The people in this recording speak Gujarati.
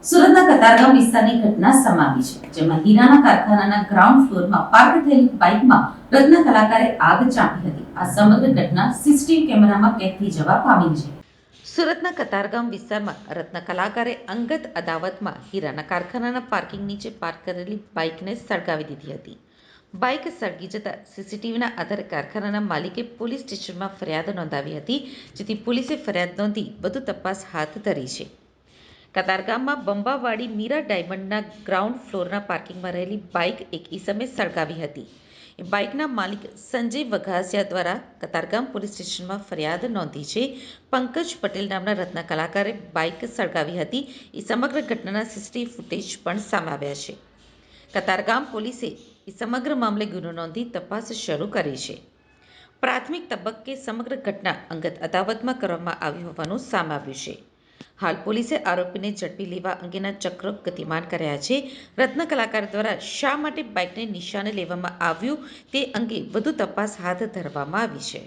સુરતના કતારગામ વિસ્તારની ઘટના સામે આવી છે, જેમાં હીરાના કારખાનાના ગ્રાઉન્ડ ફ્લોરમાં પાર્ક થયેલી બાઇકમાં રત્ન કલાકારે આગ ચાંપી હતી. આ સમગ્ર ઘટના સીસીટીવી કેમેરામાં કેદ થઈ જવા પામી છે. સુરતના કતારગામ વિસ્તારમાં રત્ન કલાકારે અંગત અદાવતમાં હીરાના કારખાનાના પાર્કિંગ નીચે પાર્ક કરેલી બાઇકને સળગાવી દીધી હતી. બાઇક સળગી જતા સીસીટીવીના આધારે કારખાનાના માલિકે પોલીસ સ્ટેશનમાં ફરિયાદ નોંધાવી હતી, જેથી પોલીસે ફરિયાદ નોંધી વધુ તપાસ હાથ ધરી છે. કતારગામમાં બંબાવાડી મીરા ડાયમંડના ગ્રાઉન્ડ ફ્લોરના પાર્કિંગમાં રહેલી બાઇક એક ઈસમે સળગાવી હતી. બાઇકના માલિક સંજય વઘાસિયા દ્વારા કતારગામ પોલીસ સ્ટેશનમાં ફરિયાદ નોંધી છે. પંકજ પટેલ નામના રત્ન કલાકારે બાઇક સળગાવી હતી. એ સમગ્ર ઘટનાના સીસીટીવી ફૂટેજ પણ સામે આવ્યા છે. કતારગામ પોલીસે એ સમગ્ર મામલે ગુનો નોંધી તપાસ શરૂ કરી છે. પ્રાથમિક તબક્કે સમગ્ર ઘટના અંગત અદાવતમાં કરવામાં આવી હોવાનું સામે આવ્યું છે. હાલ પોલીસે આરોપીને ઝડપી લેવા અંગેના ચક્રો ગતિમાન કર્યા છે. રત્ન કલાકાર દ્વારા શા માટે બાઇકને નિશાને લેવામાં આવ્યું તે અંગે વધુ તપાસ હાથ ધરવામાં આવી છે.